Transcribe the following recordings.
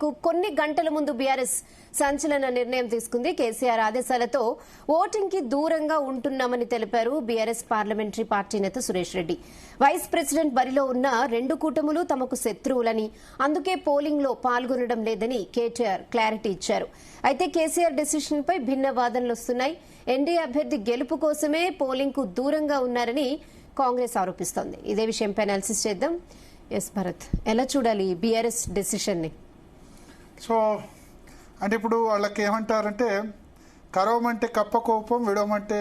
కు కొన్ని గంటల ముందు బీఆర్ఎస్ సంచలన నిర్ణయం తీసుకుంది. కేసీఆర్ ఆదేశాలతో ఓటింగ్ కి దూరంగా ఉంటున్నామని తెలిపారు బీఆర్ఎస్ పార్లమెంటరీ పార్టీ నేత సురేష్ రెడ్డి. వైస్ ప్రెసిడెంట్ బరిలో ఉన్న రెండు కూటములు తమకు శత్రువులని, అందుకే పోలింగ్ లో పాల్గొనడం లేదని కేటీఆర్ క్లారిటీ ఇచ్చారు. అయితే కేసీఆర్ డెసిషన్ పై భిన్న వాదనలు వస్తున్నాయి. ఎన్డీఏ అభ్యర్థి గెలుపు కోసమే పోలింగ్ కు దూరంగా ఉన్నారని కాంగ్రెస్ ఆరోపిస్తోంది. ఇదే విషయంపై అనాలిసిస్ చేద్దాం. ఎస్ భరత్, ఎలా చూడాలి బీఆర్ఎస్ డెసిషన్ ని? సో అంటే ఇప్పుడు వాళ్ళకి ఏమంటారంటే కరవమంటే కప్ప కోపం, విడవమంటే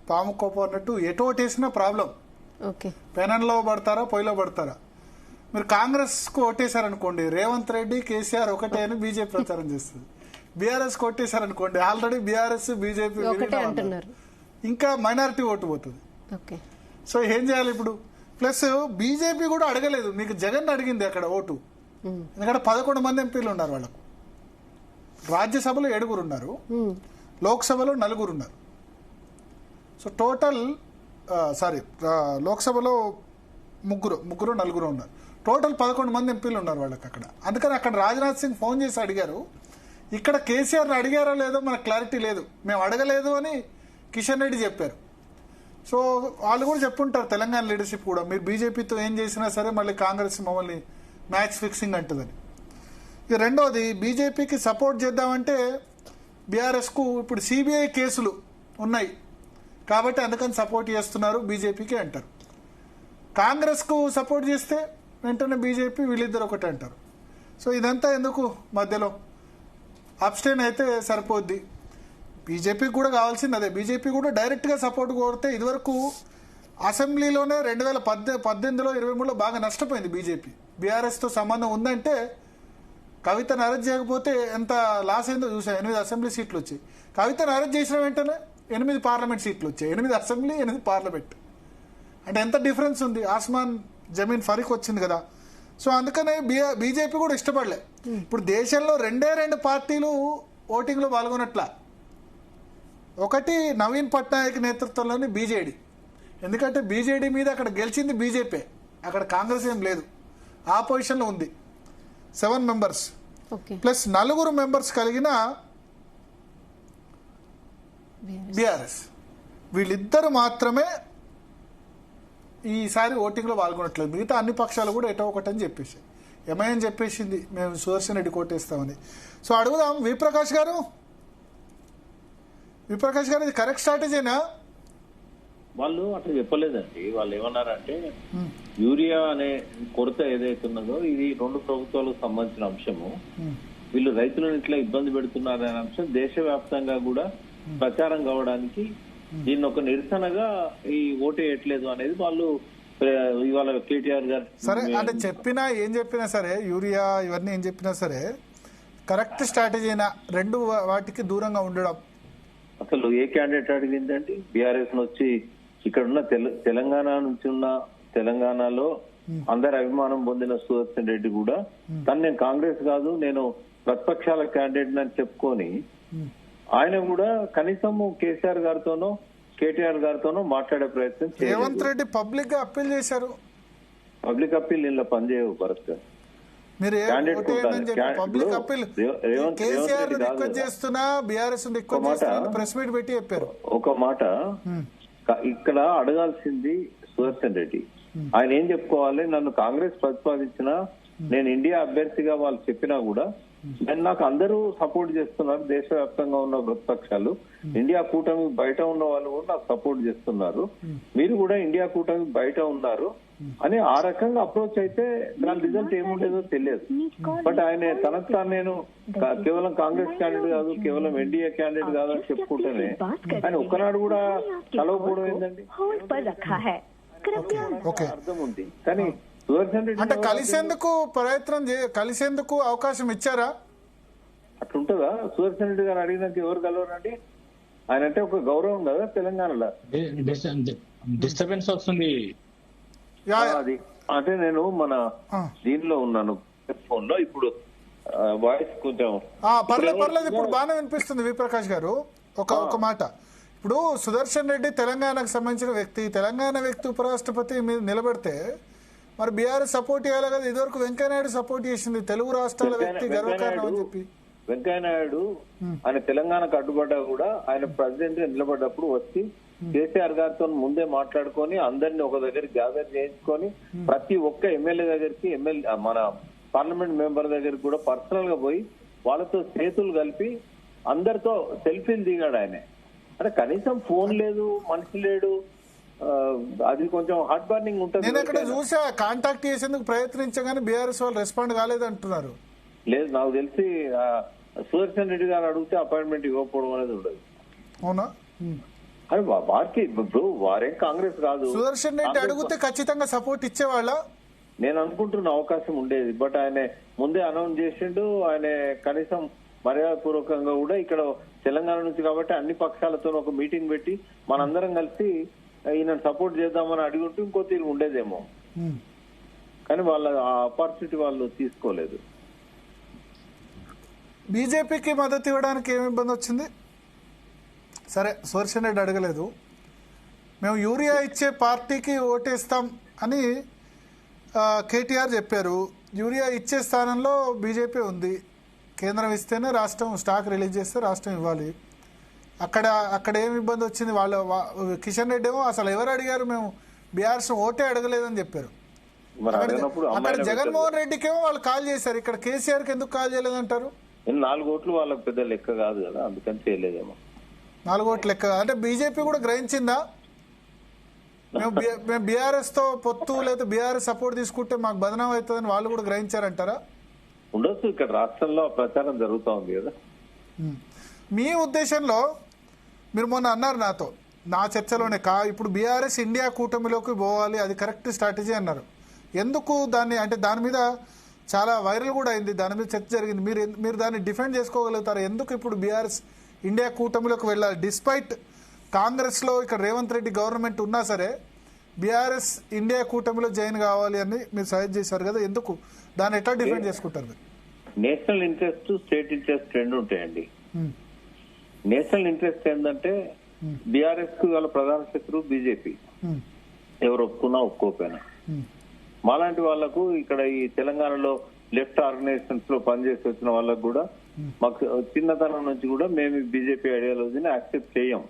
పాము కోపం అన్నట్టు ఎటోటి వేసినా ప్రాబ్లం. ఓకే, పెనంలో పడతారా పొయ్యిలో పడతారా? మీరు కాంగ్రెస్ కు ఓటేశారనుకోండి, రేవంత్ రెడ్డి కేసీఆర్ ఒకటే అని బీజేపీ ప్రచారం చేస్తుంది. బీఆర్ఎస్ కు ఓటేశారనుకోండి, ఆల్రెడీ బీఆర్ఎస్ బీజేపీ ఇంకా మైనారిటీ ఓటు పోతుంది. ఓకే, సో ఏం చేయాలి ఇప్పుడు? ప్లస్ బీజేపీ కూడా అడగలేదు, మీకు జగన్ అడిగింది అక్కడ ఓటు. ఎందుకంటే 11 మంది ఎంపీలు ఉన్నారు వాళ్ళకు. రాజ్యసభలో 7 ఉన్నారు, లోక్సభలో 4 ఉన్నారు. సో టోటల్ లోక్సభలో ముగ్గురు 4 ఉన్నారు. టోటల్ 11 మంది ఎంపీలు ఉన్నారు వాళ్ళకి అక్కడ. అందుకని అక్కడ రాజ్నాథ్ సింగ్ ఫోన్ చేసి అడిగారు. ఇక్కడ కేసీఆర్ అడిగారో లేదో మనకు క్లారిటీ లేదు, మేము అడగలేదు అని కిషన్ రెడ్డి చెప్పారు. సో వాళ్ళు కూడా చెప్పుంటారు తెలంగాణ లీడర్షిప్ కూడా, మీరు బీజేపీతో ఏం చేసినా సరే మళ్ళీ కాంగ్రెస్ మమ్మల్ని మ్యాచ్ ఫిక్సింగ్ అంటుందని. ఇక రెండోది, బీజేపీకి సపోర్ట్ చేద్దామంటే బీఆర్ఎస్కు ఇప్పుడు సిబిఐ కేసులు ఉన్నాయి కాబట్టి అందుకని సపోర్ట్ చేస్తున్నారు బీజేపీకి అంటారు. కాంగ్రెస్కు సపోర్ట్ చేస్తే వెంటనే బీజేపీ వీళ్ళిద్దరు ఒకటి అంటారు. సో ఇదంతా ఎందుకు మధ్యలో? అబ్స్టైన్ అయితే సరిపోద్ది. బీజేపీకి కూడా కావాల్సింది అదే. బీజేపీ కూడా డైరెక్ట్గా సపోర్ట్ కోరితే ఇదివరకు అసెంబ్లీలోనే 2018లో 23లో బాగా నష్టపోయింది బీజేపీ. బీఆర్ఎస్తో సంబంధం ఉందంటే కవితను అరెస్ట్ చేయకపోతే ఎంత లాస్ అయిందో చూసాం. 8 అసెంబ్లీ సీట్లు వచ్చాయి. కవితను అరెస్ట్ చేసిన వెంటనే 8 పార్లమెంట్ సీట్లు వచ్చాయి. 8 అసెంబ్లీ 8 పార్లమెంట్ అంటే ఎంత డిఫరెన్స్ ఉంది. ఆస్మాన్ జమీన్ ఫరీక్ వచ్చింది కదా. సో అందుకనే బీజేపీ కూడా ఇష్టపడలే. ఇప్పుడు దేశంలో 2 పార్టీలు ఓటింగ్లో పాల్గొనట్లా. ఒకటి నవీన్ పట్నాయక్ నేతృత్వంలోని బీజేడీ. ఎందుకంటే బీజేడీ మీద అక్కడ గెలిచింది బీజేపీ, అక్కడ కాంగ్రెస్ ఏం లేదు, ఆ పొజిషన్లో ఉంది. 7 మెంబర్స్ ప్లస్ 4 మెంబర్స్ కలిగిన బీఆర్ఎస్, వీళ్ళిద్దరు మాత్రమే ఈసారి ఓటింగ్లో పాల్గొనట్లేదు. మిగతా అన్ని పక్షాలు కూడా ఎటో ఒకటని చెప్పేసి, ఎంఐఎం చెప్పేసింది మేము సుదర్శన్ రెడ్డి కోటేస్తామని. సో అడుగుదాం విప్రకాష్ గారు, ఇది కరెక్ట్ స్ట్రాటజీనా? వాళ్ళు అట్లా చెప్పలేదండి. వాళ్ళు ఏమన్నారంటే యూరియా అనే కొరత ఏదైతే ఉన్నదో ఇది 2 ప్రభుత్వాలకు సంబంధించిన అంశము. వీళ్ళు రైతులను ఇట్లా ఇబ్బంది పెడుతున్నారనే అంశం దేశవ్యాప్తంగా కూడా ప్రచారం కావడానికి దీన్ని ఒక నిరసనగా ఈ ఓటేయట్లేదు అనేది వాళ్ళు ఇవాళ కేటీఆర్ గారు సరే అంటే ఏం చెప్పినా సరే, యూరియా ఇవన్నీ ఏం చెప్పినా సరే కరెక్ట్ స్ట్రాటజీనా 2 వాటికి దూరంగా ఉండడం? అసలు ఏ క్యాండిడేట్ అడిగిందండి? బీఆర్ఎస్ వచ్చి ఇక్కడున్న తెలంగాణ నుంచి ఉన్న తెలంగాణలో అందరి అభిమానం పొందిన సుదర్శన్ రెడ్డి కూడా నేను కాంగ్రెస్ కాదు, నేను ప్రతిపక్షాల క్యాండిడేట్ అని చెప్పుకొని ఆయన కూడా కనీసం కేసీఆర్ గారితోనో కేటీఆర్ గారితోనో మాట్లాడే ప్రయత్నం చేయాలి. రేవంత్ రెడ్డి పబ్లిక్ గా అప్పీల్ చేశారు. పబ్లిక్ అప్పీల్ ఇలా పనిచేయవు భరత్ గారు. మీరు పబ్లిక్ అప్పీల్ కేసీఆర్ రిక్వెస్ట్ చేస్తున్నా, బీఆర్ఎస్ రిక్వెస్ట్ చేస్తున్నా ప్రెస్ మీట్ పెట్టి చెప్పారు. ఒక మాట ఇక్కడ అడగాల్సింది సుదర్శన్ రెడ్డి. ఆయన ఏం చెప్పుకోవాలి? నన్ను కాంగ్రెస్ ప్రతిపాదించినా, నేను ఇండియా అభ్యర్థిగా వాళ్ళు చెప్పినా కూడా నాకు అందరూ సపోర్ట్ చేస్తున్నారు. దేశవ్యాప్తంగా ఉన్న ప్రతిపక్షాలు, ఇండియా కూటమి బయట ఉన్న వాళ్ళు కూడా నాకు సపోర్ట్ చేస్తున్నారు. మీరు కూడా ఇండియా కూటమి బయట ఉన్నారు అని ఆ రకంగా అప్రోచ్ అయితే దాని రిజల్ట్ ఏముండేదో తెలియదు. బట్ ఆయన తనకు తాను నేను కేవలం కాంగ్రెస్ క్యాండిడేట్ కాదు, కేవలం ఎన్డీఏ క్యాండిడేట్ కాదు అని చెప్పుకుంటేనే ఆయన ఒక్కనాడు కూడా కలవకపోవడం ఏంటండి? అర్థం ఉంది. కానీ సుదర్శన్ రెడ్డి అంటే కలిసేందుకు అవకాశం ఇచ్చారా? అట్లుంటుందా? సుదర్శన్ రెడ్డి గారు అడిగినాక ఎవరు కలవరండి? ఆయన అంటే ఒక గౌరవం కదా తెలంగాణలో. డిస్టర్బెన్స్ వస్తుంది. అది అంటే నేను మన దీనిలో ఉన్నాను ఫోన్ లో, ఇప్పుడు వాయిస్ కొంచెం పర్లేదు ఇప్పుడు బాగానే వినిపిస్తుంది. విప్రకాష్ గారు ఒక మాట, ఇప్పుడు సుదర్శన్ రెడ్డి తెలంగాణకు సంబంధించిన వ్యక్తి, తెలంగాణ వ్యక్తి ఉపరాష్ట్రపతి మీరు నిలబెడితే మరి బీఆర్ఎస్ సపోర్ట్ చేయాలి కదా. ఇదివరకు వెంకయ్యనాయుడు సపోర్ట్ చేసింది, తెలుగు రాష్ట్రాల వ్యక్తి గర్వకారణం అని చెప్పి. వెంకయ్యనాయుడు ఆయన తెలంగాణకు అడ్డుపడ్డా కూడా ఆయన ప్రెసిడెంట్ గా నిలబడ్డప్పుడు వచ్చి కేసీఆర్ గారితో ముందే మాట్లాడుకొని అందరిని ఒక దగ్గర గ్యాదర్ చేయించుకొని ప్రతి ఒక్క ఎమ్మెల్యే దగ్గరికి మన పార్లమెంట్ మెంబర్ దగ్గరికి కూడా పర్సనల్ గా పోయి వాళ్ళతో చేతులు కలిపి అందరితో సెల్ఫీలు దిగాడు ఆయన. అంటే కనీసం ఫోన్ లేదు, మనిషి లేడు, అది కొంచెం హార్ట్ బర్నింగ్ ఉంటుంది. నేను అక్కడ చూసా, కాంటాక్ట్ చేసేందుకు ప్రయత్నించగానే బీఆర్ఎస్ వాళ్ళు రెస్పాండ్ కాలేదంటున్నారు. లేదు, నాకు తెలిసి సుదర్శన్ రెడ్డి గారు అడిగితే అపాయింట్మెంట్ ఇవ్వకపోవడం అనేది ఉండదు. అవునా? అది వారికి ఇప్పుడు వారేం కాంగ్రెస్ కాదు. సుదర్శన్ రెడ్డి అడిగితే ఖచ్చితంగా సపోర్ట్ ఇచ్చేవాళ్ళ నేను అనుకుంటున్న అవకాశం ఉండేది. బట్ ఆయన ముందే అనౌన్స్ చేసిండు. ఆయన కనీసం మర్యాదపూర్వకంగా కూడా ఇక్కడ తెలంగాణ నుంచి కాబట్టి అన్ని పక్షాలతో ఒక మీటింగ్ పెట్టి మనందరం కలిసి ఈయన సపోర్ట్ చేద్దామని అడిగుంటూ ఇంకో తీరు ఉండేదేమో. కానీ వాళ్ళ ఆ ఆపర్చునిటీ వాళ్ళు తీసుకోలేదు. బీజేపీకి మద్దతు ఇవ్వడానికి ఏమి ఇబ్బంది వచ్చింది? సరే, సుదర్శన్ రెడ్డి అడగలేదు. మేము యూరియా ఇచ్చే పార్టీకి ఓటేస్తాం అని కేటీఆర్ చెప్పారు. యూరియా ఇచ్చే స్థానంలో బీజేపీ ఉంది. కేంద్రం ఇస్తేనే రాష్ట్రం, స్టాక్ రిలీజ్ చేస్తే రాష్ట్రం ఇవ్వాలి. అక్కడ ఏమి ఇబ్బంది వచ్చింది? కిషన్ రెడ్డి ఏమో అసలు ఎవరు అడిగారు, మేము బీఆర్ఎస్ ఓటే అడగలేదని చెప్పారు. అక్కడ జగన్మోహన్ రెడ్డికేమో వాళ్ళు కాల్ చేశారు. ఇక్కడ కేసీఆర్కి ఎందుకు కాల్ చేయలేదంటారు? 4 ఓట్లు వాళ్ళకి పెద్ద లెక్క కాదు కదా, అందుకని చేయలేదేమో. 4 ఓట్ల లెక్క అంటే బీజేపీ కూడా గ్రహించిందా? మేము బీఆర్ఎస్ తో పొత్తు లేదా బీఆర్ఎస్ సపోర్ట్ తీసుకుంటే మాకు బదనాం అవుతుందని వాళ్ళు కూడా గ్రహించారంటారా? ఉండొచ్చు. ఇక్కడ రాష్ట్రంలో ప్రచారం జరుగుతూ ఉంది కదా. మీ ఉద్దేశంలో మీరు మొన్న అన్నారు నాతో, నా చర్చలోనే ఇప్పుడు బీఆర్ఎస్ ఇండియా కూటమిలోకి పోవాలి, అది కరెక్ట్ స్ట్రాటజీ అన్నారు. ఎందుకు దాన్ని, అంటే దాని మీద చాలా వైరల్ కూడా అయింది, దాని మీద చర్చ జరిగింది. మీరు దాన్ని డిఫెండ్ చేసుకోగలుగుతారు? ఎందుకు ఇప్పుడు బీఆర్ఎస్ ఇండియా కూటమిలోకి వెళ్ళాలి? డిస్పైట్ కాంగ్రెస్ లో ఇక్కడ రేవంత్ రెడ్డి గవర్నమెంట్ ఉన్నా సరే బీఆర్ఎస్ ఇండియా కూటమిలో జాయిన్ కావాలి అని మీరు సజెస్ట్ చేశారు కదా, ఎందుకు దాన్ని ఎట్లా డిఫెండ్ చేసుకుంటారు? నేషనల్ ఇంట్రెస్ట్, స్టేట్ ఇంట్రెస్ట్ రెండు ఉంటాయండి. నేషనల్ ఇంట్రెస్ట్ ఏంటంటే బీఆర్ఎస్ కు వాళ్ళ ప్రధాన శత్రువు బీజేపీ, ఎవరు ఒప్పుకున్నా ఒప్పుకోకపోయినా. మాలాంటి వాళ్లకు ఇక్కడ ఈ తెలంగాణలో లెఫ్ట్ ఆర్గనైజేషన్స్ లో పనిచేసి వచ్చిన వాళ్ళకు కూడా మాకు చిన్నతనం నుంచి కూడా మేము బీజేపీ ఐడియాలజీని యాక్సెప్ట్ చేయం.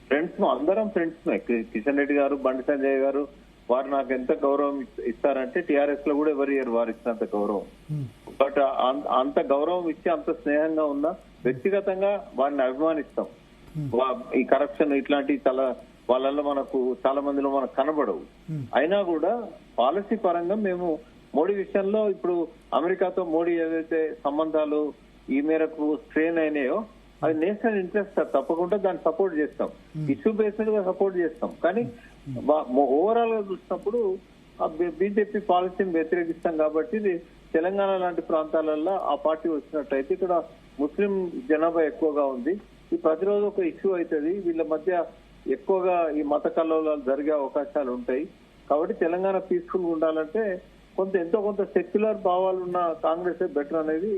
ఫ్రెండ్స్, అందరం ఫ్రెండ్స్. కిషన్ రెడ్డి గారు, బండి సంజయ్ గారు, వారు నాకు ఎంత గౌరవం ఇస్తారంటే టీఆర్ఎస్ లో కూడా ఎవరి ఇయర్ వారు ఇచ్చినంత గౌరవం. బట్ అంత గౌరవం ఇచ్చి అంత స్నేహంగా ఉన్న వ్యక్తిగతంగా వారిని అభిమానిస్తాం. ఈ కరప్షన్ ఇట్లాంటి చాలా వాళ్ళల్లో మనకు చాలా మందిలో మనకు కనబడవు. అయినా కూడా పాలసీ పరంగా మేము మోడీ విషయంలో ఇప్పుడు అమెరికాతో మోడీ ఏదైతే సంబంధాలు ఈ మేరకు స్ట్రెయిన్ అయినాయో అది నేషనల్ ఇంట్రెస్ట్, తప్పకుండా దాన్ని సపోర్ట్ చేస్తాం, ఇష్యూ బేస్డ్ గా సపోర్ట్ చేస్తాం. కానీ ఓవరాల్ గా చూసినప్పుడు బీజేపీ పాలసీని వ్యతిరేకిస్తాం. కాబట్టి ఇది తెలంగాణ లాంటి ప్రాంతాలలో ఆ పార్టీ వచ్చినట్టయితే ఇక్కడ ముస్లిం జనాభా ఎక్కువగా ఉంది. ఈ ప్రతిరోజు ఒక ఇష్యూ అవుతుంది. వీళ్ళ మధ్య ఎక్కువగా ఈ మత కల్లోలాలు జరిగే అవకాశాలు ఉంటాయి. కాబట్టి తెలంగాణ పీస్ఫుల్ గా ఉండాలంటే ఎంతో కొంత సెక్యులర్ భావాలు ఉన్న కాంగ్రెస్ బెటర్ అనేది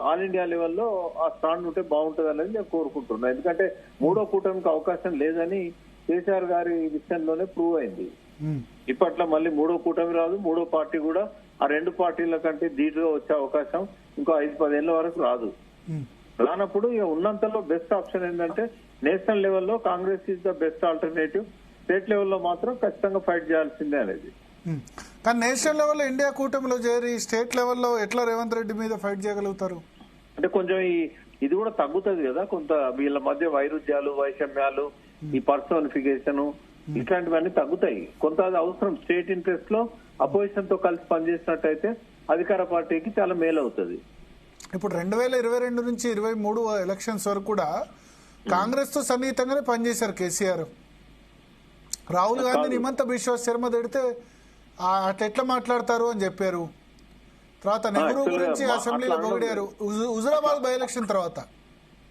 ఆల్ ఇండియా లెవెల్లో ఆ స్టాండ్ ఉంటే బాగుంటుంది అనేది నేను కోరుకుంటున్నాను. ఎందుకంటే మూడో కూటమికి అవకాశం లేదని కేసీఆర్ గారి విషయంలోనే ప్రూవ్ అయింది. ఇప్పట్లో మళ్ళీ మూడో కూటమి రాదు, మూడో పార్టీ కూడా ఆ రెండు పార్టీల కంటే ధీటుగా వచ్చే అవకాశం ఇంకో 5-10 ఏళ్ల వరకు రాదు. రానప్పుడు ఇక ఉన్నంతలో బెస్ట్ ఆప్షన్ ఏంటంటే నేషనల్ లెవెల్లో Congress is the best alternative, state లెవెల్లో మాత్రం ఖచ్చితంగా ఫైట్ చేయాల్సిందే అనేది. కానీ నేషనల్ లెవెల్లో ఇండియా కూటమిలో చేరి స్టేట్ లెవెల్లో ఎట్లా రేవంత్ రెడ్డి మీద ఫైట్ చేయగలుగుతారు? అంటే కొంచెం ఇది కూడా తగ్గుతుంది కదా, కొంత వీళ్ళ మధ్య వైరుధ్యాలు, వైషమ్యాలు, ఈ పర్సోనిఫికేషన్ ఇట్లాంటివన్నీ తగ్గుతాయి. కొంత అది అవసరం. స్టేట్ ఇంట్రెస్ట్ లో అపోజిషన్ తో కలిసి పనిచేసినట్టయితే అధికార పార్టీకి చాలా మేలు అవుతుంది. ఇప్పుడు 2022 నుంచి 23 ఎలక్షన్స్ వరకు కూడా కాంగ్రెస్ తో సన్నిహితంగానే పనిచేశారు కేసీఆర్. రాహుల్ గాంధీ హిమంత బిశ్వ శర్మ తిడితే అట్లా ఎట్లా మాట్లాడతారు అని చెప్పారు. తర్వాత నెహ్రూ గురించి అసెంబ్లీలో పొగిడారు. హుజురాబాద్ బై ఎలక్షన్ తర్వాత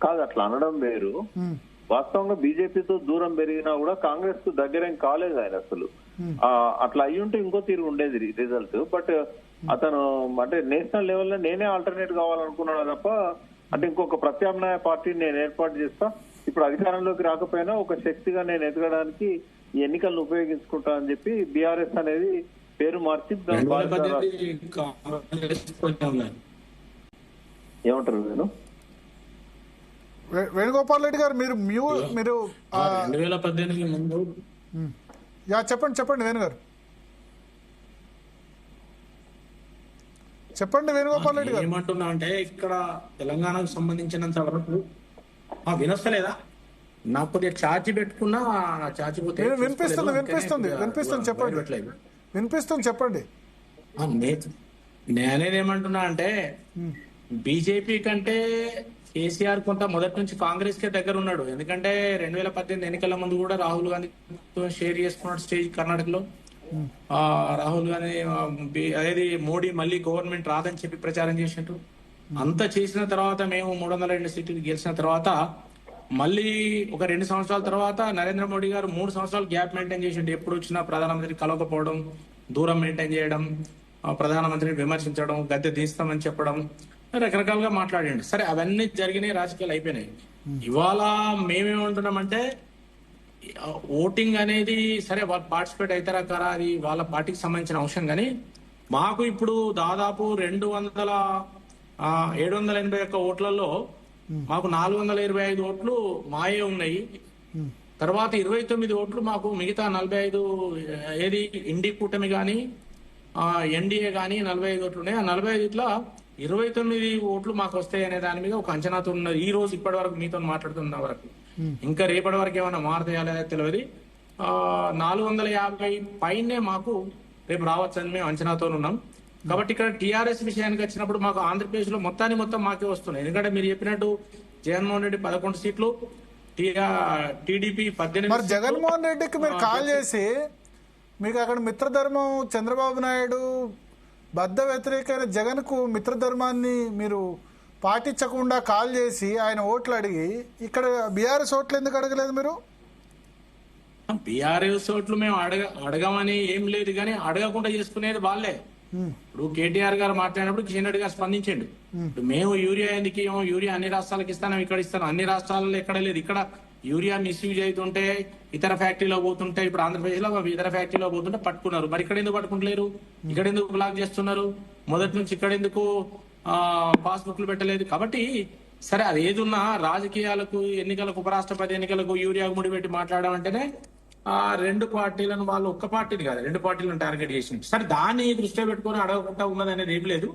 కాదు అట్లా అనడం వేరు. వాస్తవంగా బీజేపీతో దూరం పెరిగినా కూడా కాంగ్రెస్ కు దగ్గరేం కాలేదు ఆయన అసలు. అట్లా అయ్యుంటే ఇంకో తీరు ఉండేది రిజల్ట్. బట్ అతను అంటే నేషనల్ లెవెల్లో నేనే ఆల్టర్నేట్ కావాలనుకున్నాను తప్ప అంటే ఇంకొక ప్రత్యామ్నాయ పార్టీని నేను ఏర్పాటు చేస్తా, ఇప్పుడు అధికారంలోకి రాకపోయినా ఒక శక్తిగా నేను ఎదగడానికి ఈ ఎన్నికలను ఉపయోగించుకుంటా అని చెప్పి బీఆర్ఎస్ అనేది పేరు మార్చి దాని బాధ్యత ఏమంటారు నేను వేణుగోపాల్ రెడ్డి గారు మీరు మీరు 2018 ముందు చెప్పండి వేణు గారు, చెప్పండి వేణుగోపాల్ రెడ్డి గారు. ఏమంటున్నా అంటే ఇక్కడ తెలంగాణకు సంబంధించినంత వరకు వినొస్తలేదా? నాకు కొద్దిగా ఛార్జ్ పెట్టుకున్నా ఛార్జ్ పోతే వినిపిస్తుంది చెప్పండి. నేనేదేమంటున్నా అంటే బీజేపీ కంటే కేసీఆర్ కొంత మొదటి నుంచి కాంగ్రెస్ కే దగ్గర ఉన్నాడు. ఎందుకంటే 2018 ఎన్నికల ముందు కూడా రాహుల్ గాంధీ షేర్ చేసుకున్నాడు స్టేజ్ కర్ణాటకలో. రాహుల్ గాంధీ అదేది మోడీ మళ్ళీ గవర్నమెంట్ రాదని చెప్పి ప్రచారం చేసినట్టు అంతా చేసిన తర్వాత మేము 302 సీట్లు గెలిచిన తర్వాత మళ్ళీ ఒక 2 సంవత్సరాల తర్వాత నరేంద్ర మోడీ గారు 3 సంవత్సరాలు గ్యాప్ మెయింటైన్ చేసిండు. ఎప్పుడు వచ్చినా ప్రధానమంత్రి కలవకపోవడం, దూరం మెయింటైన్ చేయడం, ప్రధానమంత్రిని విమర్శించడం, గద్దె తీస్తామని చెప్పడం, రకరకాలుగా మాట్లాడండి. సరే అవన్నీ జరిగినాయి, రాజకీయాలు అయిపోయినాయి. ఇవాళ మేమేమంటున్నామంటే ఓటింగ్ అనేది సరే వాళ్ళు పార్టిసిపేట్ అవుతారా కారా అది వాళ్ళ పార్టీకి సంబంధించిన అంశం. కానీ మాకు ఇప్పుడు దాదాపు 781 ఓట్లలో మాకు 425 ఓట్లు మాయే ఉన్నాయి. తర్వాత 29 ఓట్లు మాకు మిగతా 45 ఏది ఇండి కూటమి గాని ఎన్డీఏ గాని 45 ఓట్లు ఉన్నాయి. ఆ 45లో 29 ఓట్లు మాకు వస్తాయి అనే దాని మీద ఒక అంచనాతో ఉన్నది. ఈ రోజు ఇప్పటి వరకు మీతో మాట్లాడుతున్న వరకు, ఇంకా రేపటి వరకు ఏమైనా మారుతాయా లేదా తెలియదు. 450 పైనే మాకు రేపు రావచ్చని మేము అంచనాతో ఉన్నాం. కాబట్టి ఇక్కడ టీఆర్ఎస్ విషయానికి వచ్చినప్పుడు మాకు ఆంధ్రప్రదేశ్ లో మొత్తం మాకే వస్తున్నాయి. ఎందుకంటే మీరు చెప్పినట్టు జగన్మోహన్ రెడ్డి 11 సీట్లు, టీడీపీ 18. మరి జగన్మోహన్ రెడ్డికి మీరు కాల్ చేసి మీకు అక్కడ మిత్రధర్మం చంద్రబాబు నాయుడు బద్ద వ్యతిరేకమైన జగన్ కు మిత్రధర్మాన్ని మీరు పాటించకుండా కాల్ చేసి ఆయన ఓట్లు అడిగి ఇక్కడ బీఆర్ఎస్ ఓట్లు ఎందుకు అడగలేదు మీరు? బీఆర్ఎస్ ఓట్లు మేము అడగమని ఏం లేదు, కానీ అడగకుండా చేసుకునేది వాళ్ళే. ఇప్పుడు కేటీఆర్ గారు మాట్లాడినప్పుడు కిషన్ రెడ్డి గారు స్పందించండు. మేము యూరియా ఎందుకు యూరియా అన్ని రాష్ట్రాలకు ఇస్తాను, ఇక్కడ ఇస్తాను, అన్ని రాష్ట్రాలలో ఎక్కడ లేదు. ఇక్కడ యూరియా మిస్యూజ్ అవుతుంటే ఇతర ఫ్యాక్టరీలో పోతుంటే, ఇప్పుడు ఆంధ్రప్రదేశ్ లో ఇతర ఫ్యాక్టరీలో పోతుంటే పట్టుకున్నారు. మరి ఇక్కడ ఎందుకు పట్టుకుంటలేరు? ఇక్కడ ఎందుకు బ్లాక్ చేస్తున్నారు? మొదటి నుంచి ఇక్కడ ఎందుకు పాస్బుక్లు పెట్టలేదు? కాబట్టి సరే అది ఏదున్నా రాజకీయాలకు, ఎన్నికలకు, ఉపరాష్ట్రపతి ఎన్నికలకు యూరియా ముడిపెట్టి మాట్లాడడం అంటేనే 2 పార్టీలను వాళ్ళు ఒక్క పార్టీని కాదు 2 పార్టీలను టార్గెట్ చేసింది. సరే దాన్ని దృష్టిలో పెట్టుకుని అడగకుండా ఉన్నది అనేది ఏం లేదు.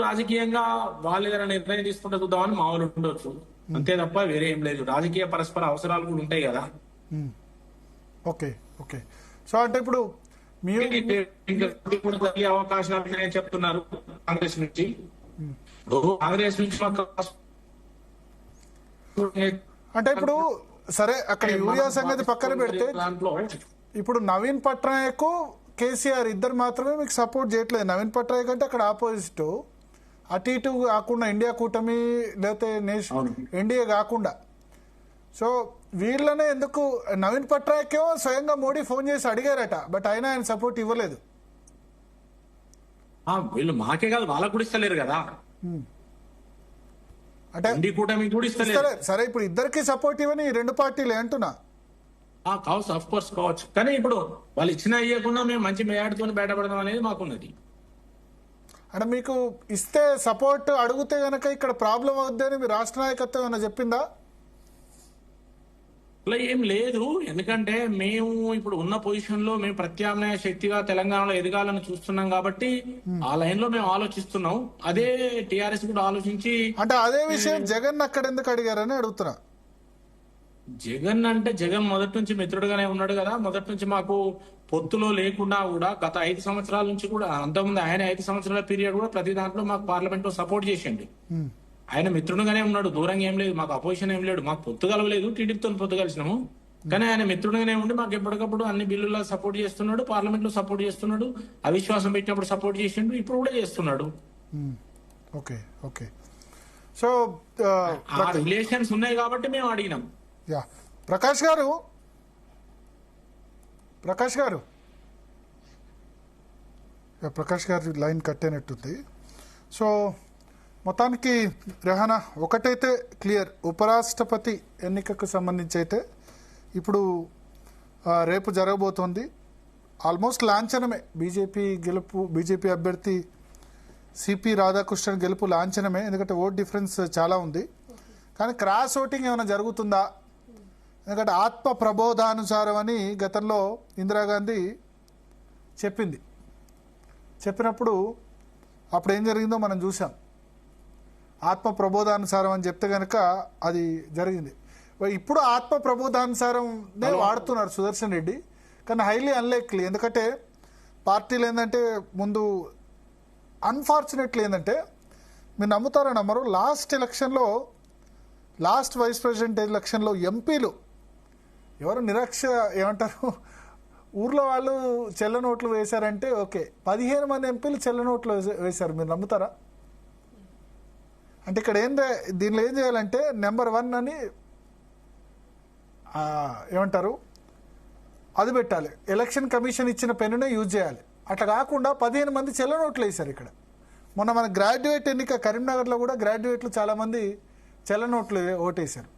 రాజకీయంగా వాళ్ళు ఏదైనా నిర్ణయం తీసుకుంటే చూద్దామని మామూలు ఉండొచ్చు, అంతే తప్ప వేరే ఏం లేదు. రాజకీయ పరస్పర అవసరాలు కూడా ఉంటాయి కదా. Okay okay. సో అంటే ఇప్పుడు అవకాశాలు చెప్తున్నారు కాంగ్రెస్ నుంచి. కాంగ్రెస్ నుంచి అంటే ఇప్పుడు సరే అక్కడ యూరియా సంగతి పక్కన పెడితే ఇప్పుడు నవీన్ పట్నాయక్ కేసీఆర్ ఇద్దరు మాత్రమే మీకు సపోర్ట్ చేయట్లేదు. నవీన్ పట్నాయక్ అంటే అక్కడ ఆపోజిట్, అటు ఇటు కాకుండా ఇండియా కూటమి లేకపోతే ఎన్డీఏ కాకుండా. సో వీళ్ళనే ఎందుకు నవీన్ పట్నాయక్ ఏమో స్వయంగా మోడీ ఫోన్ చేసి అడిగారట, బట్ అయినా ఆయన సపోర్ట్ ఇవ్వలేదు. వీళ్ళు మాకే కాదు వాళ్ళకు కూడా ఇస్తలేరు కదా, అంటే కూటమి కూడా ఇస్తలేరు. సరే ఇప్పుడు ఇద్దరికి సపోర్ట్ ఇవ్వని 2 పార్టీలే అంటున్నా. కావచ్చు, ఆఫ్ కోర్స్ కావచ్చు, కానీ ఇప్పుడు వాళ్ళు ఇచ్చినా ఇవ్వకుండా మేము మంచి మేయాడుతో బయటపడదాం అనేది మాకున్నది. అంటే మీకు ఇస్తే సపోర్ట్ అడిగితే గనక ఇక్కడ ప్రాబ్లం అవుద్ది అని మీ రాష్ట్ర నాయకత్వం ఏమైనా చెప్పిందా? అలా ఏం లేదు, ఎందుకంటే మేము ఇప్పుడు ఉన్న పొజిషన్ లో మేము ప్రత్యామ్నాయ శక్తిగా తెలంగాణలో ఎదగాలని చూస్తున్నాం కాబట్టి ఆ లైన్ లో మేము ఆలోచిస్తున్నాం. అదే టీఆర్ఎస్ కూడా ఆలోచించి, అంటే అదే విషయం జగన్ అక్కడ ఎందుకు అడిగారని అడుగుతున్నా. జగన్ అంటే జగన్ మొదటి నుంచి మిత్రుడుగానే ఉన్నాడు కదా. మొదటి నుంచి మాకు పొత్తులో లేకుండా కూడా గత 5 సంవత్సరాల నుంచి కూడా, అంతకుముందు ఆయన 5 సంవత్సరాల పీరియడ్ కూడా ప్రతి దాంట్లో మాకు పార్లమెంట్ లో సపోర్ట్ చేసిండు. ఆయన మిత్రుడుగానే ఉన్నాడు, దూరంగా ఏం లేదు, మాకు అపోజిషన్ ఏం లేదు. మాకు పొత్తు కలవలేదు, టీడీపీతో పొత్తు కలిసినాము, కానీ ఆయన మిత్రుడుగానే ఉండి మాకు ఎప్పటికప్పుడు అన్ని బిల్లుల్లో సపోర్ట్ చేస్తున్నాడు, పార్లమెంట్ లో సపోర్ట్ చేస్తున్నాడు, అవిశ్వాసం పెట్టినప్పుడు సపోర్ట్ చేసిండు, ఇప్పుడు కూడా చేస్తున్నాడు. Okay okay. సో రిలేషన్స్ ఉన్నాయి కాబట్టి మేము అడిగినాం. ప్రకాష్ గారు లైన్ కట్ అయినట్టుంది. సో మొత్తానికి రెహానా ఒకటైతే క్లియర్, ఉపరాష్ట్రపతి ఎన్నికకు సంబంధించి అయితే ఇప్పుడు రేపు జరగబోతోంది. ఆల్మోస్ట్ లాంఛనమే బీజేపీ గెలుపు, బీజేపీ అభ్యర్థి సిపి రాధాకృష్ణన్ గెలుపు లాంఛనమే, ఎందుకంటే ఓట్ డిఫరెన్స్ చాలా ఉంది. కానీ క్రాస్ ఓటింగ్ ఏమైనా జరుగుతుందా? ఎందుకంటే ఆత్మ ప్రబోధానుసారం అని గతంలో ఇందిరాగాంధీ చెప్పినప్పుడు అప్పుడు ఏం జరిగిందో మనం చూసాం. ఆత్మ ప్రబోధానుసారం అని చెప్తే కనుక అది జరిగింది. ఇప్పుడు ఆత్మ ప్రబోధానుసారంనే వాడుతున్నారు సుదర్శన్ రెడ్డి, కానీ హైలీ అన్లైక్లీ. ఎందుకంటే పార్టీలు ఏంటంటే ముందు అన్ఫార్చునేట్లీ ఏంటంటే, మీరు నమ్ముతారో నమ్మరు, లాస్ట్ వైస్ ప్రెసిడెంట్ ఎలక్షన్లో ఎంపీలు ఎవరు ఏమంటారు, ఊర్లో వాళ్ళు చెల్ల నోట్లు వేశారంటే ఓకే, 15 మంది ఎంపీలు చెల్ల నోట్లు వేశారు. మీరు నమ్ముతారా? అంటే ఇక్కడ దీనిలో ఏం చేయాలంటే నెంబర్ 1 అని ఏమంటారు అది పెట్టాలి, ఎలక్షన్ కమిషన్ ఇచ్చిన పెన్నునే యూజ్ చేయాలి. అట్లా కాకుండా 15 మంది చెల్ల నోట్లు వేశారు. ఇక్కడ మొన్న మన గ్రాడ్యుయేట్ ఎన్నిక కరీంనగర్లో కూడా గ్రాడ్యుయేట్లు చాలామంది చెల్ల నోట్లు ఓటేశారు.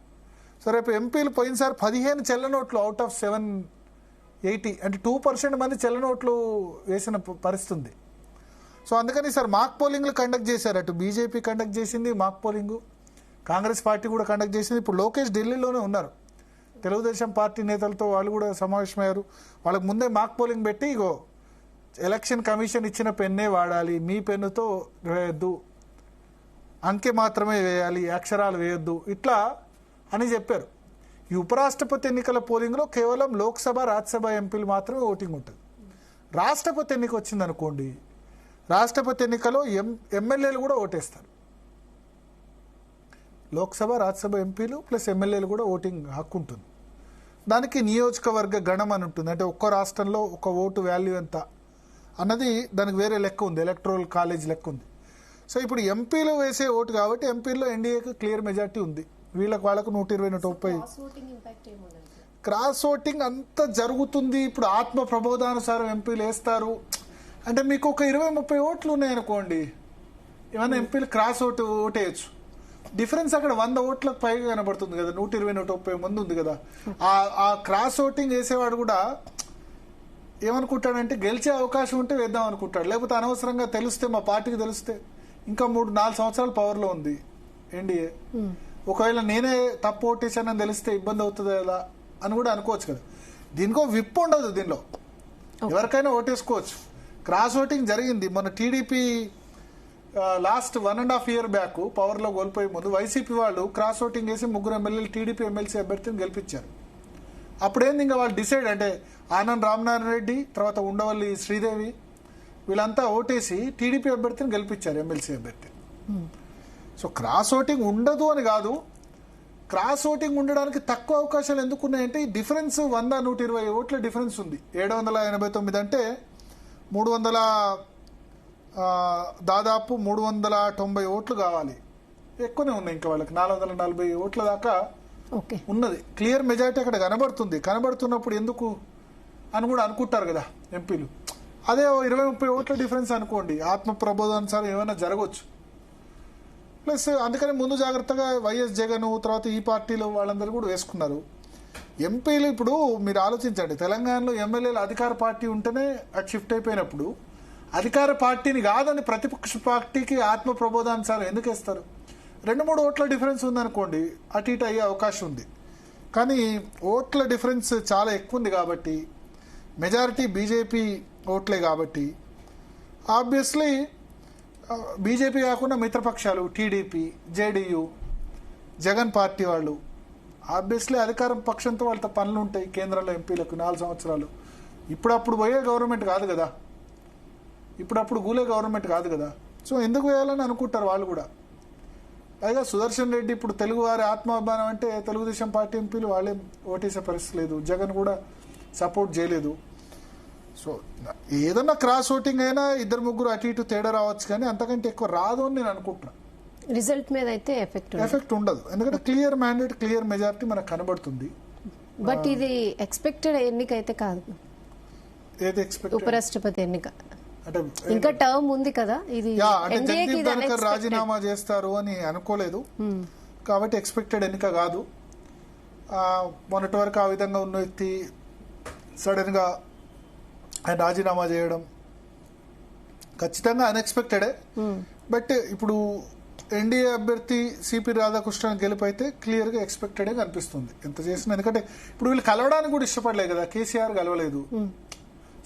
సో రేపు ఎంపీలు పోయినసారి 15 చెల్ల నోట్లు అవుట్ ఆఫ్ 780, అంటే 2% మంది చెల్ల నోట్లు వేసిన పరిస్థితి ఉంది. సో అందుకని సార్ మాక్ పోలింగ్లు కండక్ట్ చేశారు. అటు బీజేపీ కండక్ట్ చేసింది మాక్ పోలింగు, కాంగ్రెస్ పార్టీ కూడా కండక్ట్ చేసింది. ఇప్పుడు లోకేష్ ఢిల్లీలోనే ఉన్నారు, తెలుగుదేశం పార్టీ నేతలతో వాళ్ళు కూడా సమావేశమయ్యారు. వాళ్ళకి ముందే మాక్ పోలింగ్ పెట్టి ఇగో ఎలక్షన్ కమిషన్ ఇచ్చిన పెన్నే వాడాలి, మీ పెన్నుతో వేయొద్దు, అంకె మాత్రమే వేయాలి, అక్షరాలు వేయొద్దు, ఇట్లా అని చెప్పారు. ఈ ఉపరాష్ట్రపతి ఎన్నికల పోలింగ్లో కేవలం లోక్సభ రాజ్యసభ ఎంపీలు మాత్రమే ఓటింగ్ ఉంటుంది. రాష్ట్రపతి ఎన్నిక వచ్చిందనుకోండి, రాష్ట్రపతి ఎన్నికలో ఎమ్మెల్యేలు కూడా ఓటేస్తారు. లోక్సభ రాజ్యసభ ఎంపీలు ప్లస్ ఎమ్మెల్యేలు కూడా ఓటింగ్ హక్కు ఉంటుంది. దానికి నియోజకవర్గ గణం అని ఉంటుంది, అంటే ఒక్క రాష్ట్రంలో ఒక ఓటు వాల్యూ ఎంత అన్నది దానికి వేరే లెక్క ఉంది, ఎలక్ట్రల్ కాలేజ్ లెక్క ఉంది. సో ఇప్పుడు ఎంపీలు వేసే ఓటు కాబట్టి ఎంపీల్లో ఎన్డీఏకి క్లియర్ మెజార్టీ ఉంది, వాళ్ళకు 120-130. క్రాస్ ఓటింగ్ అంత జరుగుతుంది. ఇప్పుడు ఆత్మ ప్రబోధానుసారం ఎంపీలు వేస్తారు అంటే మీకు ఒక 20-30 ఓట్లు ఉన్నాయనుకోండి, ఏమైనా ఎంపీలు క్రాస్ ఓటేయచ్చు. డిఫరెన్స్ అక్కడ 100 ఓట్లకు పైగా కనబడుతుంది కదా, 120-130 మంది ఉంది కదా. ఆ క్రాస్ ఓటింగ్ వేసేవాడు కూడా ఏమనుకుంటాడంటే గెలిచే అవకాశం ఉంటే వేద్దాం అనుకుంటాడు, లేకపోతే అనవసరంగా తెలిస్తే మా పార్టీకి తెలిస్తే ఇంకా 3-4 సంవత్సరాలు పవర్లో ఉంది ఎన్డీఏ, ఒకవేళ నేనే తప్పు ఓటేసానని తెలిస్తే ఇబ్బంది అవుతుంది కదా అని కూడా అనుకోవచ్చు కదా. దీనికో విప్ ఉండదు, దీనిలో ఎవరికైనా ఓటేసుకోవచ్చు. క్రాస్ ఓటింగ్ జరిగింది మొన్న టీడీపీ లాస్ట్ 1.5 year బ్యాక్ పవర్లో కోల్పోయే ముందు వైసీపీ వాళ్ళు క్రాస్ ఓటింగ్ వేసి 3 ఎమ్మెల్యేలు టీడీపీ ఎమ్మెల్సీ అభ్యర్థిని గెలిపించారు. అప్పుడేంది ఇంకా వాళ్ళు డిసైడ్ అంటే ఆనంద్ రామనారాయణ రెడ్డి తర్వాత ఉండవల్లి శ్రీదేవి వీళ్ళంతా ఓటేసి టీడీపీ అభ్యర్థిని గెలిపించారు, ఎమ్మెల్సీ అభ్యర్థి. సో క్రాస్ ఓటింగ్ ఉండదు అని కాదు, క్రాస్ ఓటింగ్ ఉండడానికి తక్కువ అవకాశాలు ఎందుకున్నాయంటే ఈ డిఫరెన్స్ 100-120 ఓట్ల డిఫరెన్స్ ఉంది. 789 అంటే 300 దాదాపు 390 ఓట్లు కావాలి, ఎక్కువనే ఉన్నాయి. ఇంకా వాళ్ళకి 440 ఓట్ల దాకా ఉన్నది. క్లియర్ మెజారిటీ అక్కడ కనబడుతుంది. కనబడుతున్నప్పుడు ఎందుకు అని కూడా అనుకుంటారు కదా ఎంపీలు. అదే 20-30 ఓట్ల డిఫరెన్స్ అనుకోండి, ఆత్మ ప్రబోధానుసారం ఏమైనా జరగవచ్చు. ప్లస్ అందుకని ముందు జాగ్రత్తగా వైఎస్ జగన్ తర్వాత ఈ పార్టీలో వాళ్ళందరూ కూడా వేసుకున్నారు. ఎంపీలు ఇప్పుడు మీరు ఆలోచించండి, తెలంగాణలో ఎమ్మెల్యేలు అధికార పార్టీ ఉంటేనే అటు షిఫ్ట్ అయిపోయినప్పుడు అధికార పార్టీని కాదని ప్రతిపక్ష పార్టీకి ఆత్మ ప్రబోధానుసారం ఎందుకు వేస్తారు? 2-3 ఓట్ల డిఫరెన్స్ ఉందనుకోండి, అటు ఇటు అయ్యే అవకాశం ఉంది. కానీ ఓట్ల డిఫరెన్స్ చాలా ఎక్కువ ఉంది కాబట్టి, మెజారిటీ బీజేపీ ఓట్లే కాబట్టి ఆబ్వియస్లీ బీజేపీ కాకుండా మిత్రపక్షాలు టీడీపీ, జేడీయూ, జగన్ పార్టీ వాళ్ళు ఆబ్వియస్లీ అధికారం పక్షంతో వాళ్ళతో పనులు ఉంటాయి. కేంద్రంలో ఎంపీలకు 4 సంవత్సరాలు ఇప్పుడప్పుడు పోయే గవర్నమెంట్ కాదు కదా, ఇప్పుడప్పుడు గూలే గవర్నమెంట్ కాదు కదా. సో ఎందుకు వేయాలని అనుకుంటారు వాళ్ళు కూడా. పైగా సుదర్శన్ రెడ్డి ఇప్పుడు తెలుగు వారి ఆత్మాభిమానం అంటే తెలుగుదేశం పార్టీ ఎంపీలు వాళ్ళే ఓటేసే పరిస్థితి లేదు, జగన్ కూడా సపోర్ట్ చేయలేదు. సో ఏదన్నా క్రాస్ ఓటింగ్ అయినా 2-3 అటు ఇటు తేడా రావచ్చు, కానీ అంతకంటే ఎక్కువ రాదు అని నేను అనుకుంటున్నా. రిజల్ట్ మీద అయితే ఎఫెక్ట్ ఉండదు, ఎందుకంటే క్లియర్ మ్యాండేట్ క్లియర్ మెజారిటీ మనకు కనబడుతుంది. బట్ ఇది ఎక్స్పెక్టెడ్ ఎన్నిక అయితే కాదు, ఏది ఎక్స్పెక్ట్ ఉపరాష్ట్రపతి ఎన్నిక అంటే ఇంకా టర్మ్ ఉంది కదా. ఇది జగదీప్ ధన్కర్ రాజీనామా చేస్తారు అని అనుకోలేదు కాబట్టి ఎక్స్పెక్టెడ్ ఎన్నిక కాదు. మొన్నటి వరకు ఆ విధంగా ఉన్న వ్యక్తి సడన్ గా ఆయన రాజీనామా చేయడం ఖచ్చితంగా అన్ఎక్స్పెక్టెడే. బట్ ఇప్పుడు ఎన్డీఏ అభ్యర్థి సిపి రాధాకృష్ణన్ గెలుపు అయితే క్లియర్గా ఎక్స్పెక్టెడే కనిపిస్తుంది ఎంత చేసినా. ఎందుకంటే ఇప్పుడు వీళ్ళు కలవడానికి కూడా ఇష్టపడలేదు కదా. కేసీఆర్ కలవలేదు,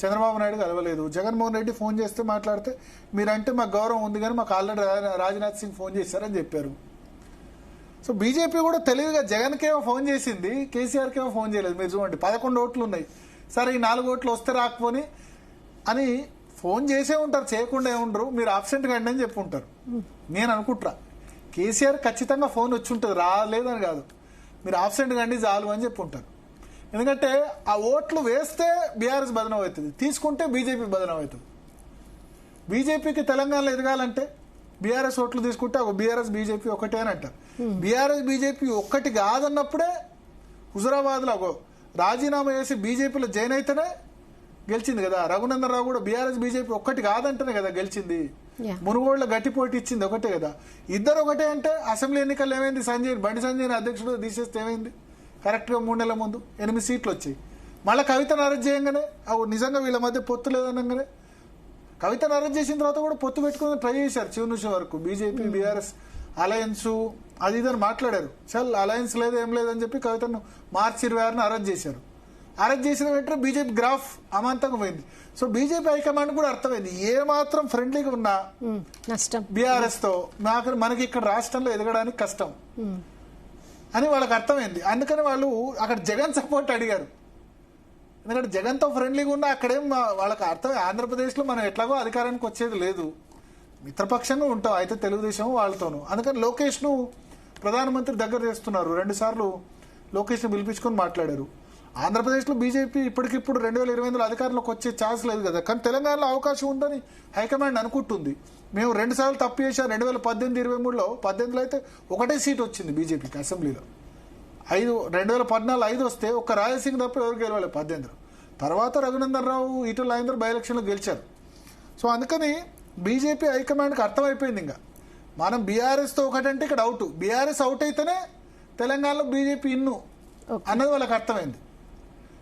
చంద్రబాబు నాయుడు కలవలేదు, జగన్మోహన్ రెడ్డి ఫోన్ చేస్తే మాట్లాడితే మీరంటే మాకు గౌరవం ఉంది కానీ మాకు ఆల్రెడీ రాజ్నాథ్ సింగ్ ఫోన్ చేశారని చెప్పారు. సో బీజేపీ కూడా తెలివిగా జగన్కేమో ఫోన్ చేసింది, కేసీఆర్కేమో ఫోన్ చేయలేదు. మీరు చూడండి 11 ఓట్లు ఉన్నాయి, సరే ఈ 4 ఓట్లు వస్తే రాకపోని అని ఫోన్ చేసే ఉంటారు, చేయకుండా ఏముండరు, మీరు ఆబ్సెంట్ కండి అని చెప్పి ఉంటారు. నేను అనుకుంటా కేసీఆర్ ఖచ్చితంగా ఫోన్ వచ్చి ఉంటుంది, రాలేదని కాదు, మీరు ఆబ్సెంట్ కండి చాలు అని చెప్పి ఉంటారు. ఎందుకంటే ఆ ఓట్లు వేస్తే బీఆర్ఎస్ బదనం అవుతుంది, తీసుకుంటే బీజేపీ బదనం అవుతుంది. బీజేపీకి తెలంగాణలో ఎదగాలంటే బీఆర్ఎస్ ఓట్లు తీసుకుంటే బీఆర్ఎస్ బీజేపీ ఒకటే అని అంటారు. బీఆర్ఎస్ బీజేపీ ఒక్కటి కాదన్నప్పుడే హుజురాబాద్లో రాజీనామా చేసి బీజేపీలో జాయిన్ అయితేనే గెలిచింది కదా. రఘునందన్ రావు కూడా బీఆర్ఎస్ బీజేపీ ఒక్కటి కాదంటేనే కదా గెలిచింది. మునుగోడులో గట్టి పోటీ ఇచ్చింది ఒకటే కదా. ఇద్దరు ఒకటే అంటే అసెంబ్లీ ఎన్నికల్లో ఏమైంది, బండి సంజయ్ అధ్యక్షుడు తీసేస్తే ఏమైంది, కరెక్ట్గా 3 నెలల ముందు 8 సీట్లు వచ్చాయి. మళ్ళీ కవితను అరెస్ట్ చేయగానే నిజంగా వీళ్ళ మధ్య పొత్తు లేదనగానే కవితను అరెస్ట్ చేసిన తర్వాత కూడా పొత్తు పెట్టుకుని ట్రై చేశారు చివరి నిమిషం వరకు. బీజేపీ బీఆర్ఎస్ అలయన్స్ అది ఇదని మాట్లాడారు. చల్ అలయన్స్ లేదు ఏం లేదని చెప్పి కవితను మార్చి 26న అరెస్ట్ చేశారు. అరెస్ట్ చేసిన వెంటనే బీజేపీ గ్రాఫ్ అమాంతంగా పోయింది. సో బీజేపీ హైకమాండ్ కూడా అర్థమైంది ఏ మాత్రం ఫ్రెండ్లీగా ఉన్నా నష్టం బీఆర్ఎస్ తో మనకి ఇక్కడ రాష్ట్రంలో ఎదగడానికి కష్టం అని వాళ్ళకి అర్థమైంది. అందుకని వాళ్ళు అక్కడ జగన్ సపోర్ట్ అడిగారు. ఎందుకంటే జగన్తో ఫ్రెండ్లీగా ఉన్నా అక్కడేం వాళ్ళకి అర్థం, ఆంధ్రప్రదేశ్లో మనం ఎట్లాగో అధికారానికి వచ్చేది లేదు, మిత్రపక్షంగా ఉంటాం అయితే తెలుగుదేశం వాళ్ళతోనూ. అందుకని లోకేష్ను ప్రధానమంత్రి దగ్గర చేస్తున్నారు. 2 సార్లు లోకేష్ను పిలిపించుకొని మాట్లాడారు. ఆంధ్రప్రదేశ్లో బీజేపీ ఇప్పటికిప్పుడు 2025లో అధికారంలోకి వచ్చే ఛాన్స్ లేదు కదా. కానీ తెలంగాణలో అవకాశం ఉందని హైకమాండ్ అనుకుంటుంది. మేము 2 సార్లు తప్పు చేశాం. 2018-23లో 18లో అయితే ఒకటే సీట్ వచ్చింది బీజేపీకి అసెంబ్లీలో. 2014 5 వస్తే ఒక్క రాయసింగ్ తప్ప ఎవరు గెలవాలి 18లో. తర్వాత రఘునందన్ రావు ఈటల రాజేందర్ బై ఎలక్షన్లో గెలిచారు. సో అందుకని బీజేపీ హైకమాండ్కి అర్థమైపోయింది ఇంకా మనం బీఆర్ఎస్తో ఒకటంటే ఇక్కడ అవుట్, బీఆర్ఎస్ అవుట్ అయితేనే తెలంగాణలో బీజేపీ ఇన్ను అన్నది వాళ్ళకి అర్థమైంది.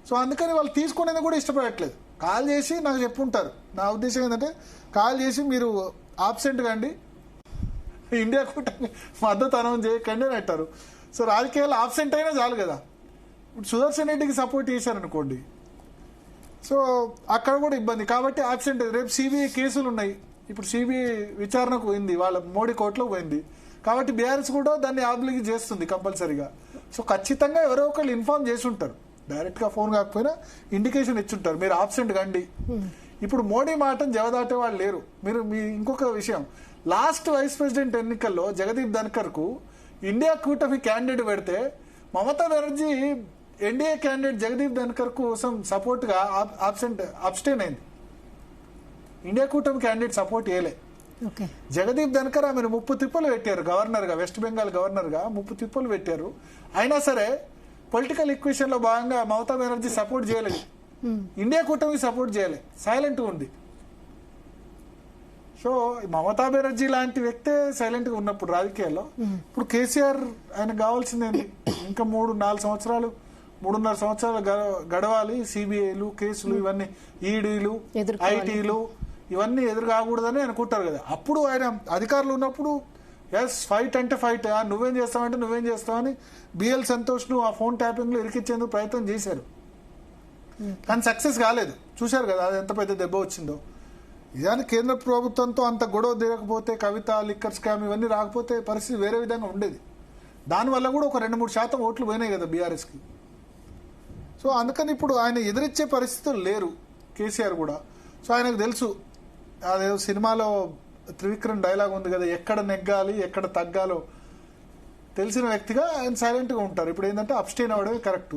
సో అందుకని వాళ్ళు తీసుకునేది కూడా ఇష్టపడట్లేదు. కాల్ చేసి నాకు చెప్పుంటారు, నా ఉద్దేశం ఏంటంటే కాల్ చేసి మీరు ఆబ్సెంట్ కండి, ఇండియా కూటమి మద్దతు అనౌన్స్ చేయకండి అని అంటారు. సో రాజకీయాలు ఆబ్సెంట్ అయినా చాలు కదా. ఇప్పుడు సుదర్శన్ రెడ్డికి సపోర్ట్ చేశారనుకోండి, సో అక్కడ కూడా ఇబ్బంది. కాబట్టి ఆబ్సెంట్. రేపు సిబిఐ కేసులు ఉన్నాయి, ఇప్పుడు సిబిఐ విచారణకు పోయింది, వాళ్ళ మోడీ కోర్టులో పోయింది. కాబట్టి బీఆర్ఎస్ కూడా దాన్ని ఆబ్లిగేట్ చేస్తుంది కంపల్సరీగా. సో ఖచ్చితంగా ఎవరో ఒకళ్ళు ఇన్ఫార్మ్ చేసి ఉంటారు, డైరెక్ట్గా ఫోన్ కాకపోయినా ఇండికేషన్ ఇచ్చుంటారు, మీరు ఆబ్సెంట్ కండి. ఇప్పుడు మోడీ మాటను జవదాటే వాళ్ళు లేరు. మీ ఇంకొక విషయం, లాస్ట్ వైస్ ప్రెసిడెంట్ ఎన్నికల్లో జగదీప్ ధన్కర్కు ఇండియా కూటమి క్యాండిడేట్ పెడితే మమతా బెనర్జీ ఎన్డీఏ క్యాండిడేట్ జగదీప్ ధన్కర్ కోసం సపోర్ట్ గా అబ్స్టైన్ అయింది. ఇండియా కూటమి క్యాండిడేట్ సపోర్ట్ చేయలే. జగదీప్ ధన్కర్ ఆమెను 30 తిప్పలు పెట్టారు గవర్నర్ గా, వెస్ట్ బెంగాల్ గవర్నర్ గా 30 తిప్పలు పెట్టారు. అయినా సరే పొలిటికల్ ఈక్వేషన్ లో భాగంగా మమతా బెనర్జీ సపోర్ట్ చేయలేదు, ఇండియా కూటమి సపోర్ట్ చేయలేదు, సైలెంట్ గా ఉంది. సో మమతా బెనర్జీ లాంటి వ్యక్తే సైలెంట్ గా ఉన్నప్పుడు రాజకీయాల్లో, ఇప్పుడు కేసీఆర్ ఆయనకు కావాల్సిందేంటి, ఇంకా 3-4 సంవత్సరాలు 3.5 సంవత్సరాలు గడవాలి. సిబిఐలు కేసులు ఇవన్నీ, ఈడీలు ఐటీలు ఇవన్నీ ఎదురు కాకూడదని అనుకుంటారు కదా. అప్పుడు ఆయన అధికారులు ఉన్నప్పుడు ఎస్ ఫైట్ అంటే ఫైట్, నువ్వేం చేస్తావంటే నువ్వేం చేస్తావని బిఎల్ సంతోష్ ను ఆ ఫోన్ ట్యాపింగ్ లో ఇరికిచ్చేందుకు ప్రయత్నం చేశారు. కానీ సక్సెస్ కాలేదు. చూశారు కదా అది ఎంత పెద్ద దెబ్బ వచ్చిందో. నిజానికి కేంద్ర ప్రభుత్వంతో అంత గొడవ దిగకపోతే, కవిత లిక్కర్ స్కామ్ ఇవన్నీ రాకపోతే పరిస్థితి వేరే విధంగా ఉండేది. దానివల్ల కూడా ఒక 2-3% ఓట్లు పోయినాయి కదా బీఆర్ఎస్కి. సో అందుకని ఇప్పుడు ఆయన ఎదిరించే పరిస్థితులు లేరు కేసీఆర్ కూడా. సో ఆయనకు తెలుసు, అదేదో సినిమాలో త్రివిక్రమ్ డైలాగ్ ఉంది కదా, ఎక్కడ నెగ్గాలి ఎక్కడ తగ్గాలో తెలిసిన వ్యక్తిగా ఆయన సైలెంట్గా ఉంటారు. ఇప్పుడు ఏంటంటే అబ్స్టైన్ అవ్వడమే కరెక్ట్.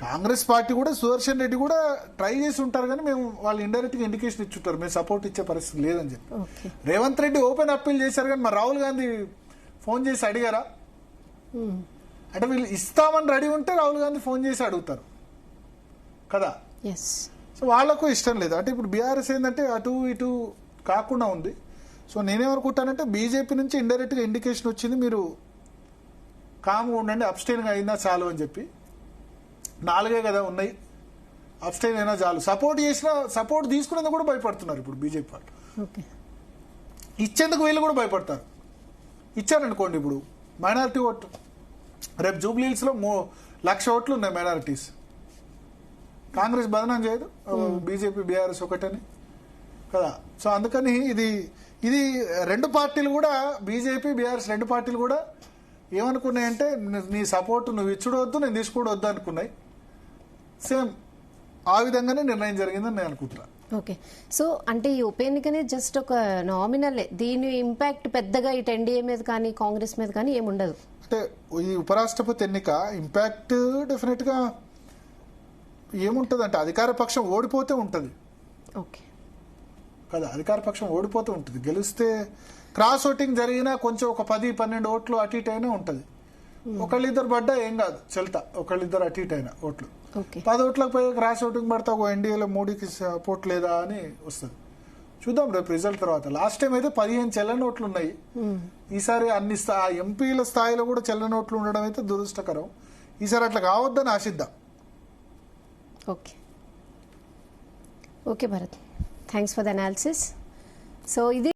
కాంగ్రెస్ పార్టీ కూడా సుదర్శన్ రెడ్డి కూడా ట్రై చేసి ఉంటారు, కానీ మేము వాళ్ళు ఇండైరెక్ట్ గా ఇండికేషన్ ఇచ్చుంటారు మేము సపోర్ట్ ఇచ్చే పరిస్థితి లేదని చెప్పి. రేవంత్ రెడ్డి ఓపెన్ అప్పీల్ చేశారు, కానీ మరి రాహుల్ గాంధీ ఫోన్ చేసి అడిగారా? అంటే వీళ్ళు ఇస్తామని రెడీ ఉంటే రాహుల్ గాంధీ ఫోన్ చేసి అడుగుతారు కదా. సో వాళ్లకు ఇష్టం లేదు. అంటే ఇప్పుడు బీఆర్ఎస్ ఏంటంటే అటు ఇటు కాకుండా ఉంది. సో నేనేమనుకుంటానంటే బీజేపీ నుంచి ఇండైరెక్ట్ గా ఇండికేషన్ వచ్చింది, మీరు కామ్గా ఉండండి, అబ్స్టైన్ గా అయినా చాలు అని చెప్పి. 4 కదా ఉన్నాయి, అబ్స్టైన్ అయినా చాలు. సపోర్ట్ తీసుకునేందుకు కూడా భయపడుతున్నారు ఇప్పుడు బీజేపీ వాళ్ళు. ఓకే. ఇచ్చేందుకు వీళ్ళు కూడా భయపడతారు. ఇచ్చారనుకోండి ఇప్పుడు మైనారిటీ ఓటు, రేపు జూబ్లీహిల్స్లో 1,00,000 ఓట్లు ఉన్నాయి మైనారిటీస్. కాంగ్రెస్ బదనాం చేయదు బీజేపీ బీఆర్ఎస్ ఒకటని కదా. సో అందుకని ఇది రెండు పార్టీలు కూడా, బీజేపీ బీఆర్ఎస్ రెండు పార్టీలు కూడా ఏమనుకున్నాయంటే నీ సపోర్ట్ నువ్వు ఇచ్చుడవద్దు, నేను తీసుకోవద్దు అనుకున్నాయి. సేమ్ ఆ విధంగానే నిర్ణయం జరిగిందని నేను అనుకుంటున్నా. ఓకే. సో అంటే ఈ ఉప ఎన్నికనే జస్ట్ ఒక నామినలే, దీని ఇంపాక్ట్ పెద్దగా ఇటు ఎన్డీఏ మీద కానీ కాంగ్రెస్ మీద కానీ ఏముండదు. అంటే ఈ ఉపరాష్ట్రపతి ఎన్నిక ఇంపాక్ట్ డెఫినెట్గా ఏముంటుంది అంటే అధికార పక్షం ఓడిపోతే ఉంటుంది ఓకే కదా. అధికార పక్షం ఓడిపోతూ ఉంటుంది. గెలిస్తే క్రాస్ ఓటింగ్ జరిగినా కొంచెం ఒక 10-12 ఓట్లు అటు ఇటు అయినా ఉంటుంది. ఒకళ్ళిద్దరు పడ్డా ఏం కాదు, చెల్తా. ఒకళ్ళిద్దరు అటు ఇటు అయినా ఓట్లు, ఓకే. 10 ఓట్లకు పోయి క్రాస్ ఓటింగ్ పడితే ఒక ఎన్డీఏలో మోడీకి సపోర్ట్ లేదా అని వస్తుంది. చూద్దాం రేపు రిజల్ట్ తర్వాత. లాస్ట్ టైం అయితే 15 చెల్లని ఓట్లు ఉన్నాయి. ఈసారి అన్ని ఎంపీల స్థాయిలో కూడా చెల్లని ఓట్లు ఉండడం అయితే దురదృష్టకరం. ఈసారి అట్లా కావద్దని ఆశిద్దాం. Okay okay Bharat, thanks for the analysis. So ఇది